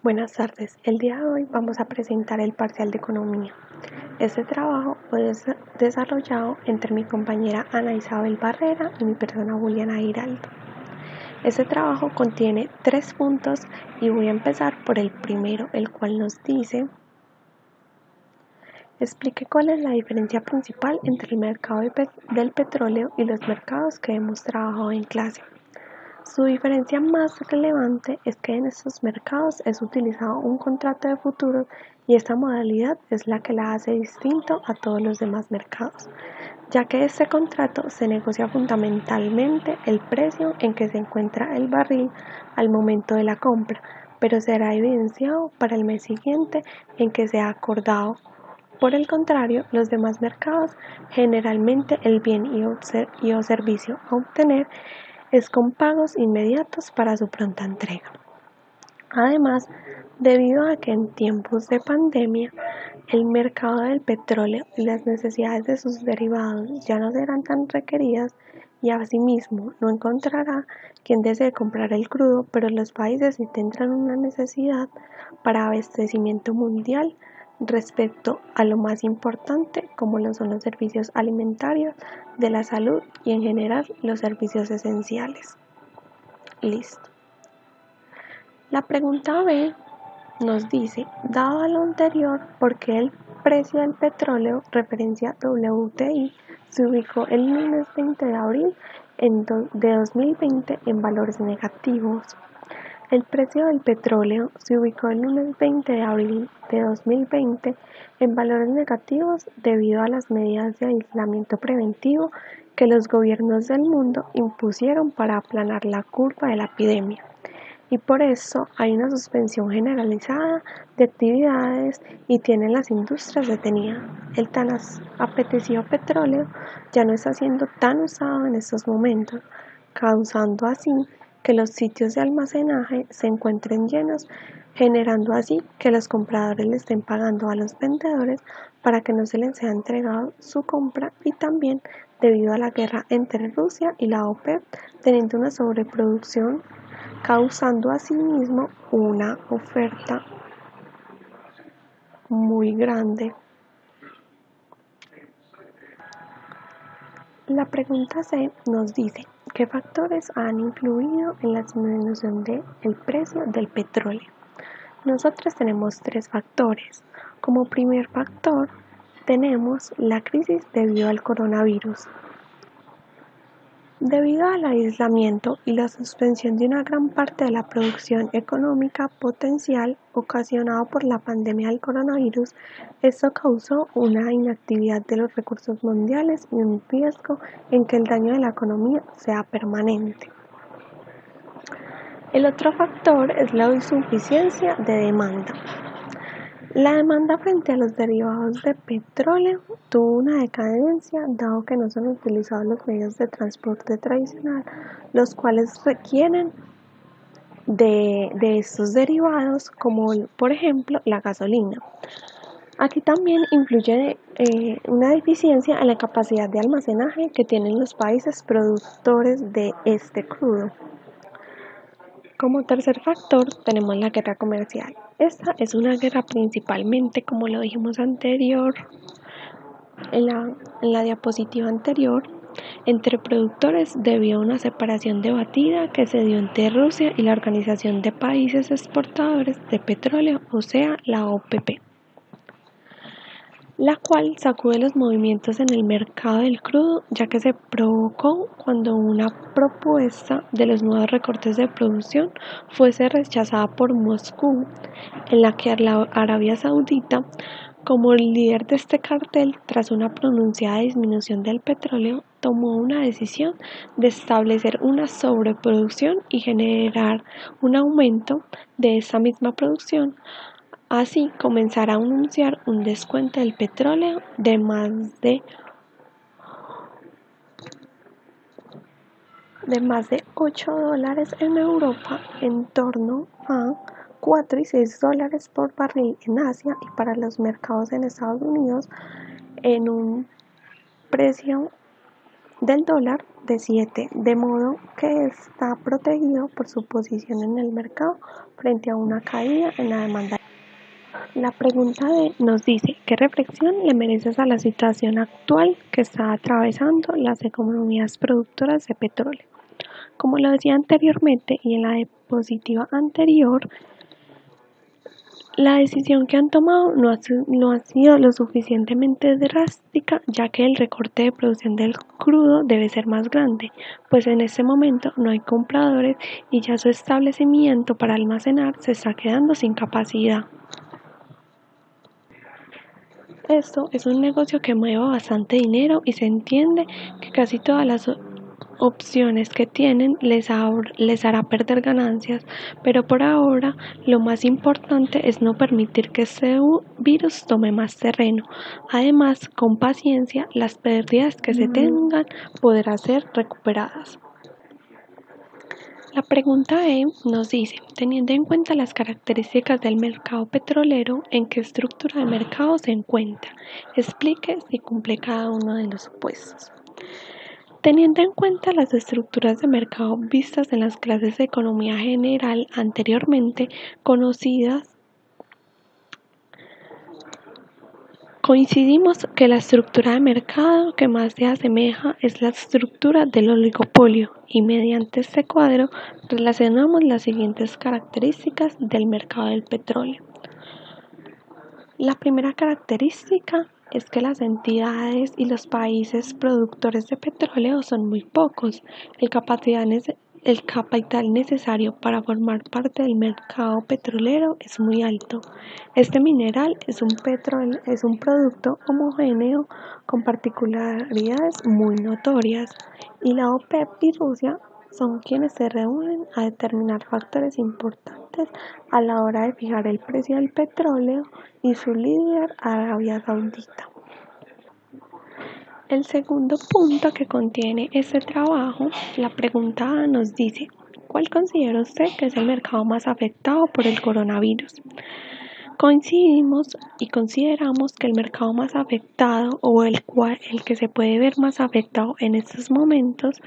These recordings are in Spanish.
Buenas tardes, el día de hoy vamos a presentar el parcial de economía. Este trabajo fue desarrollado entre mi compañera Ana Isabel Barrera y mi persona Juliana Giraldo. Este trabajo contiene 3 puntos y voy a empezar por el primero, el cual nos dice: explique cuál es la diferencia principal entre el mercado del petróleo y los mercados que hemos trabajado en clase. Su diferencia más relevante es que en estos mercados es utilizado un contrato de futuros y esta modalidad es la que la hace distinto a todos los demás mercados, ya que este contrato se negocia fundamentalmente el precio en que se encuentra el barril al momento de la compra, pero será evidenciado para el mes siguiente en que se ha acordado. Por el contrario, los demás mercados, generalmente el bien y o servicio a obtener es con pagos inmediatos para su pronta entrega. Además, debido a que en tiempos de pandemia el mercado del petróleo y las necesidades de sus derivados ya no serán tan requeridas y asimismo no encontrará quien desee comprar el crudo, pero los países sí tendrán una necesidad para abastecimiento mundial respecto a lo más importante como lo son los servicios alimentarios, de la salud y en general los servicios esenciales. Listo. La pregunta B nos dice: dado lo anterior, ¿por qué el precio del petróleo, referencia WTI, se ubicó el lunes 20 de abril de 2020 en valores negativos? El precio del petróleo se ubicó el lunes 20 de abril de 2020 en valores negativos debido a las medidas de aislamiento preventivo que los gobiernos del mundo impusieron para aplanar la curva de la epidemia. Y por eso hay una suspensión generalizada de actividades y tienen las industrias detenidas. El tan apetecido petróleo ya no está siendo tan usado en estos momentos, causando así que los sitios de almacenaje se encuentren llenos, generando así que los compradores le estén pagando a los vendedores para que no se les sea entregado su compra, y también debido a la guerra entre Rusia y la OPEP teniendo una sobreproducción, causando asimismo una oferta muy grande. La pregunta C nos dice: ¿qué factores han influido en la disminución del precio del petróleo? Nosotros tenemos 3 factores. Como primer factor tenemos la crisis debido al coronavirus. Debido al aislamiento y la suspensión de una gran parte de la producción económica potencial ocasionado por la pandemia del coronavirus, esto causó una inactividad de los recursos mundiales y un riesgo en que el daño de la economía sea permanente. El otro factor es la insuficiencia de demanda. La demanda frente a los derivados de petróleo tuvo una decadencia dado que no son utilizados los medios de transporte tradicional, los cuales requieren de estos derivados, como por ejemplo la gasolina. Aquí también influye una deficiencia en la capacidad de almacenaje que tienen los países productores de este crudo. Como tercer factor tenemos la guerra comercial. Esta es una guerra principalmente, como lo dijimos en la diapositiva anterior, entre productores debido a una separación debatida que se dio entre Rusia y la Organización de Países Exportadores de Petróleo, o sea, la OPP, la cual sacude los movimientos en el mercado del crudo, ya que se provocó cuando una propuesta de los nuevos recortes de producción fuese rechazada por Moscú, en la que la Arabia Saudita, como líder de este cartel, tras una pronunciada disminución del petróleo, tomó una decisión de establecer una sobreproducción y generar un aumento de esa misma producción. Así comenzará a anunciar un descuento del petróleo de más de $8 en Europa, en torno a $4 y $6 por barril en Asia, y para los mercados en Estados Unidos en un precio del dólar de 7, de modo que está protegido por su posición en el mercado frente a una caída en la demanda. La pregunta D nos dice, ¿qué reflexión le mereces a la situación actual que está atravesando las economías productoras de petróleo? Como lo decía anteriormente y en la diapositiva anterior, la decisión que han tomado no ha sido lo suficientemente drástica, ya que el recorte de producción del crudo debe ser más grande, pues en este momento no hay compradores y ya su establecimiento para almacenar se está quedando sin capacidad. Esto es un negocio que mueve bastante dinero y se entiende que casi todas las opciones que tienen les hará perder ganancias, pero por ahora lo más importante es no permitir que este virus tome más terreno. Además, con paciencia, las pérdidas que se tengan podrán ser recuperadas. La pregunta E nos dice, teniendo en cuenta las características del mercado petrolero, ¿en qué estructura de mercado se encuentra? Explique si cumple cada uno de los supuestos. Teniendo en cuenta las estructuras de mercado vistas en las clases de economía general anteriormente conocidas, coincidimos que la estructura de mercado que más se asemeja es la estructura del oligopolio y mediante este cuadro relacionamos las siguientes características del mercado del petróleo. La primera característica es que las entidades y los países productores de petróleo son muy pocos. El capital necesario para formar parte del mercado petrolero es muy alto. Este mineral es un producto homogéneo con particularidades muy notorias y la OPEP y Rusia son quienes se reúnen a determinar factores importantes a la hora de fijar el precio del petróleo y su líder, Arabia Saudita. El segundo punto que contiene este trabajo, la pregunta A nos dice, ¿cuál considera usted que es el mercado más afectado por el coronavirus? Coincidimos y consideramos que el mercado más afectado o el que se puede ver más afectado en estos momentos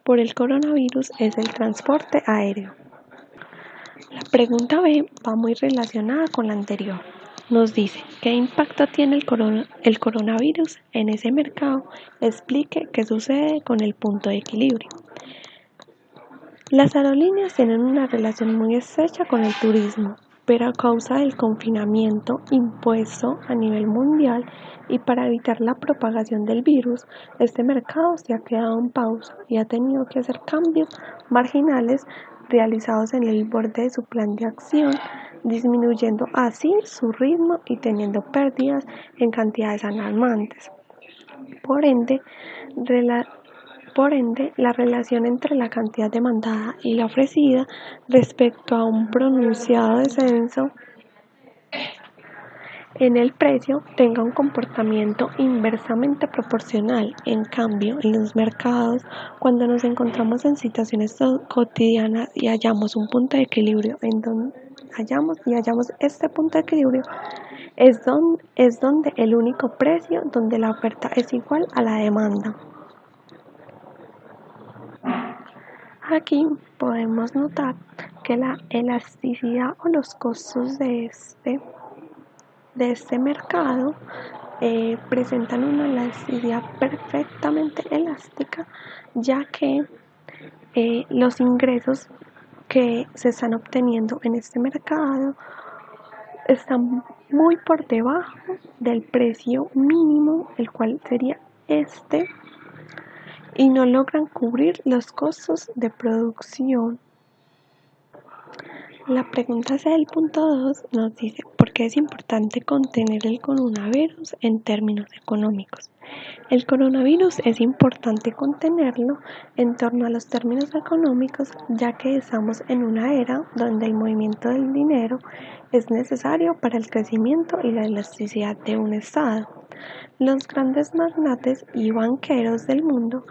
por el coronavirus es el transporte aéreo. La pregunta B va muy relacionada con la anterior. Nos dice, ¿qué impacto tiene el coronavirus en ese mercado? Explique qué sucede con el punto de equilibrio. Las aerolíneas tienen una relación muy estrecha con el turismo, pero a causa del confinamiento impuesto a nivel mundial y para evitar la propagación del virus, este mercado se ha quedado en pausa y ha tenido que hacer cambios marginales realizados en el borde de su plan de acción, disminuyendo así su ritmo y teniendo pérdidas en cantidades alarmantes. Por ende, la relación entre la cantidad demandada y la ofrecida respecto a un pronunciado descenso en el precio tenga un comportamiento inversamente proporcional. En cambio, en los mercados, cuando nos encontramos en situaciones cotidianas y hallamos un punto de equilibrio, hallamos este punto de equilibrio, es donde el único precio donde la oferta es igual a la demanda. Aquí podemos notar que la elasticidad o los costos de este mercado presentan una elasticidad perfectamente elástica, ya que los ingresos que se están obteniendo en este mercado están muy por debajo del precio mínimo, el cual sería este, y no logran cubrir los costos de producción. La pregunta C del punto 2 nos dice, ¿por qué es importante contener el coronavirus en términos económicos? El coronavirus es importante contenerlo en torno a los términos económicos, ya que estamos en una era donde el movimiento del dinero es necesario para el crecimiento y la elasticidad de un Estado. Los grandes magnates y banqueros del mundo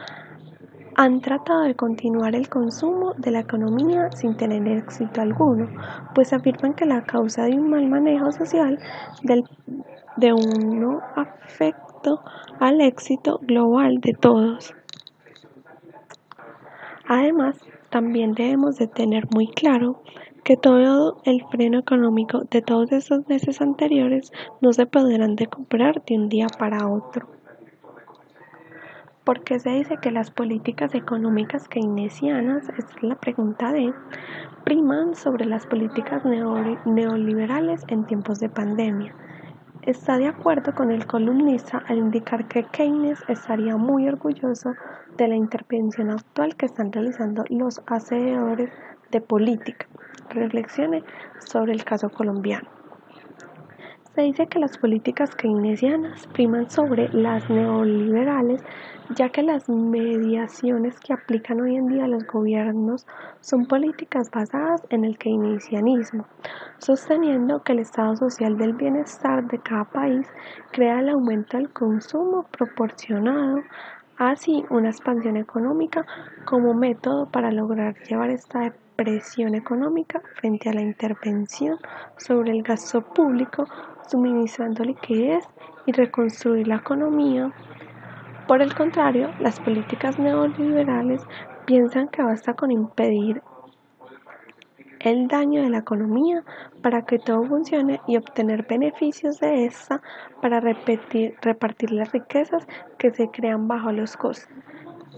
han tratado de continuar el consumo de la economía sin tener éxito alguno, pues afirman que la causa de un mal manejo social de uno afecto al éxito global de todos. Además, también debemos de tener muy claro que todo el freno económico de todos esos meses anteriores no se podrán recuperar de un día para otro. ¿Por qué se dice que las políticas económicas keynesianas, esta es la pregunta D, priman sobre las políticas neoliberales en tiempos de pandemia? Está de acuerdo con el columnista al indicar que Keynes estaría muy orgulloso de la intervención actual que están realizando los hacedores de política. Reflexione sobre el caso colombiano. Se dice que las políticas keynesianas priman sobre las neoliberales, ya que las mediaciones que aplican hoy en día los gobiernos son políticas basadas en el keynesianismo, sosteniendo que el estado social del bienestar de cada país crea el aumento del consumo proporcionado, así una expansión económica como método para lograr llevar esta presión económica frente a la intervención sobre el gasto público, suministrando liquidez y reconstruir la economía. Por el contrario, las políticas neoliberales piensan que basta con impedir el daño de la economía para que todo funcione y obtener beneficios de esta para repartir las riquezas que se crean bajo los costos.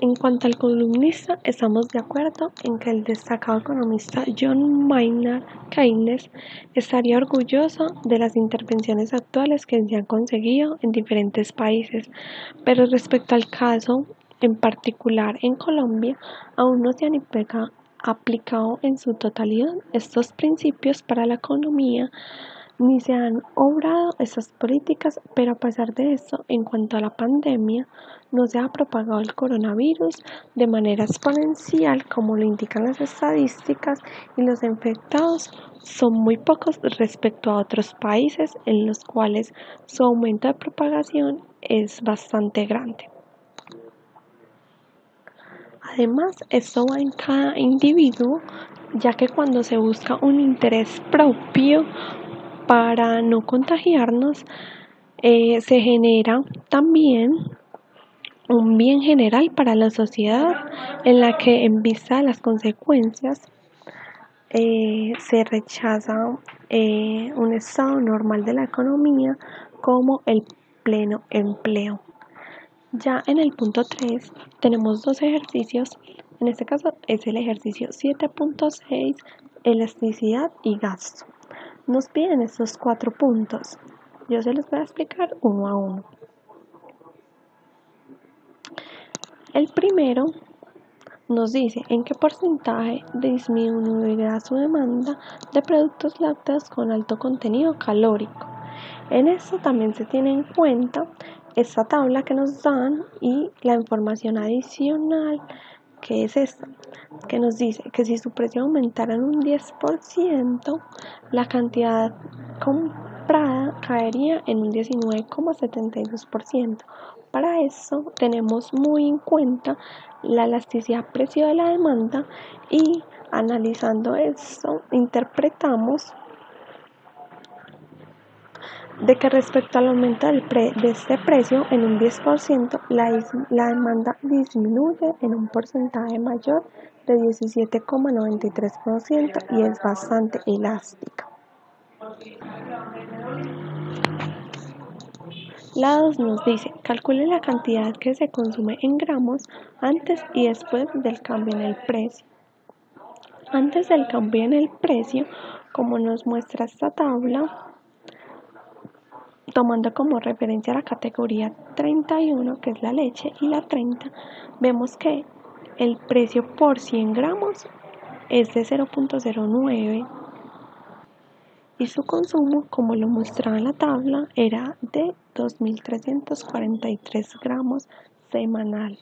En cuanto al columnista, estamos de acuerdo en que el destacado economista John Maynard Keynes estaría orgulloso de las intervenciones actuales que se han conseguido en diferentes países, pero respecto al caso en particular en Colombia, aún no se han aplicado en su totalidad estos principios para la economía ni se han obrado estas políticas, pero a pesar de eso, en cuanto a la pandemia, no se ha propagado el coronavirus de manera exponencial como lo indican las estadísticas y los infectados son muy pocos respecto a otros países en los cuales su aumento de propagación es bastante grande. Además, esto va en cada individuo, ya que cuando se busca un interés propio para no contagiarnos, se genera también un bien general para la sociedad en la que en vista de las consecuencias se rechaza un estado normal de la economía como el pleno empleo. Ya en el punto 3 tenemos dos ejercicios, en este caso es el ejercicio 7.6, elasticidad y gasto. Nos piden estos 4 puntos. Yo se los voy a explicar uno a uno. El primero nos dice en qué porcentaje disminuirá su demanda de productos lácteos con alto contenido calórico. En esto también se tiene en cuenta esta tabla que nos dan y la información adicional que es esta, que nos dice que si su precio aumentara en un 10%, la cantidad comprada caería en un 19,72%. Para eso tenemos muy en cuenta la elasticidad precio de la demanda y analizando esto interpretamos de que respecto al aumento de este precio en un 10%, la demanda disminuye en un porcentaje mayor de 17,93% y es bastante elástica. La 2 nos dice, calcule la cantidad que se consume en gramos antes y después del cambio en el precio. Antes del cambio en el precio, como nos muestra esta tabla, tomando como referencia la categoría 31, que es la leche, y la 30, vemos que el precio por 100 gramos es de 0.09 y su consumo, como lo mostraba en la tabla, era de 2.343 gramos semanal.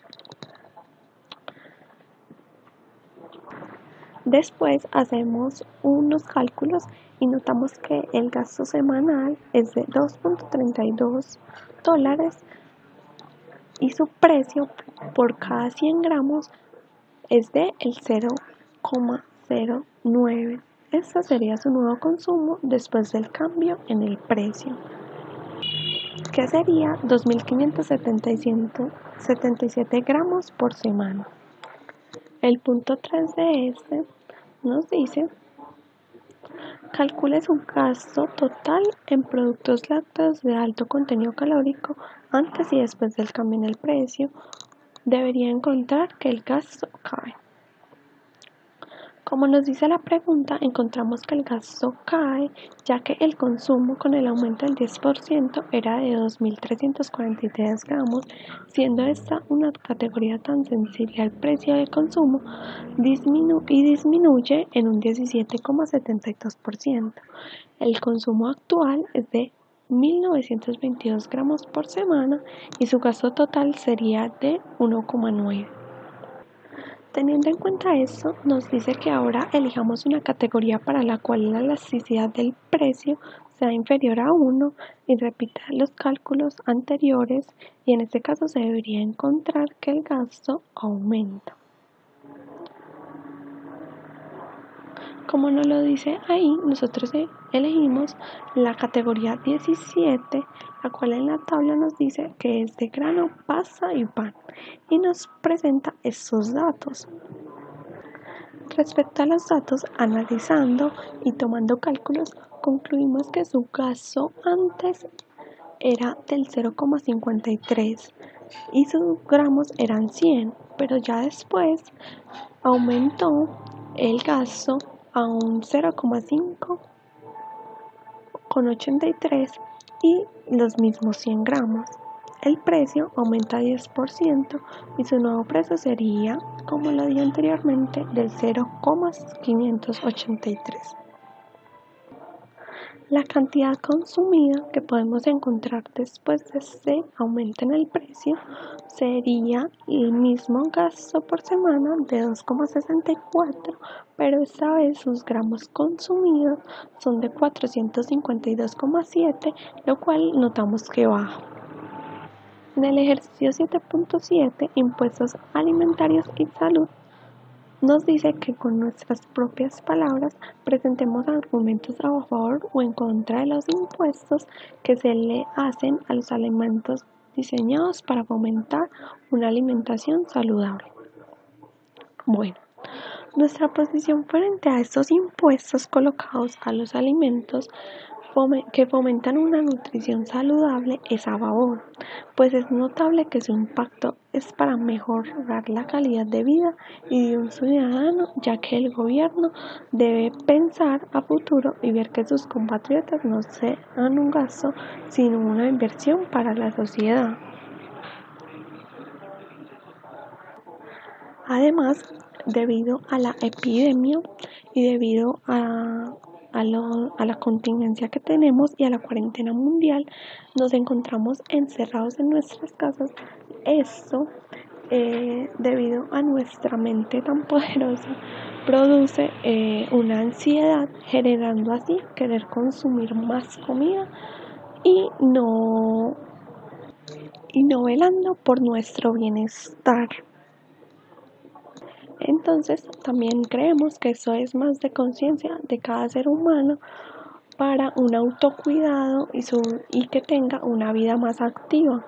Después hacemos unos cálculos y notamos que el gasto semanal es de $2.32 y su precio por cada 100 gramos es de el 0,09. Este sería su nuevo consumo después del cambio en el precio, que sería 2.577 gramos por semana. El punto 3 de este nos dice: calcule su gasto total en productos lácteos de alto contenido calórico antes y después del cambio en el precio. Debería encontrar que el gasto cae. Como nos dice la pregunta, encontramos que el gasto cae ya que el consumo con el aumento del 10% era de 2.343 gramos, siendo esta una categoría tan sensible al precio de consumo disminuye en un 17,72%. El consumo actual es de 1.922 gramos por semana y su gasto total sería de 1,9. Teniendo en cuenta esto, nos dice que ahora elijamos una categoría para la cual la elasticidad del precio sea inferior a 1 y repita los cálculos anteriores, y en este caso se debería encontrar que el gasto aumenta. Como nos lo dice ahí, nosotros elegimos la categoría 17, la cual en la tabla nos dice que es de grano, pasta y pan, y nos presenta estos datos. Respecto a los datos, analizando y tomando cálculos, concluimos que su gasto antes era del 0,53 y sus gramos eran 100, pero ya después aumentó el gasto a un 0,5 con 83 y los mismos 100 gramos. El precio aumenta 10% y su nuevo precio sería, como lo di anteriormente, del 0,583. La cantidad consumida que podemos encontrar después de este aumento en el precio sería el mismo gasto por semana de 2,64, pero esta vez sus gramos consumidos son de 452,7, lo cual notamos que baja. En el ejercicio 7.7, impuestos alimentarios y salud, nos dice que con nuestras propias palabras presentemos argumentos a favor o en contra de los impuestos que se le hacen a los alimentos diseñados para fomentar una alimentación saludable. Bueno, nuestra posición frente a estos impuestos colocados a los alimentos que fomentan una nutrición saludable es a favor, pues es notable que su impacto es para mejorar la calidad de vida y de un ciudadano, ya que el gobierno debe pensar a futuro y ver que sus compatriotas no sean un gasto, sino una inversión para la sociedad. Además, debido a la epidemia y debido a la contingencia que tenemos y a la cuarentena mundial, nos encontramos encerrados en nuestras casas. Esto, debido a nuestra mente tan poderosa, produce una ansiedad, generando así querer consumir más comida y no velando por nuestro bienestar. Entonces, también creemos que eso es más de conciencia de cada ser humano para un autocuidado y que tenga una vida más activa.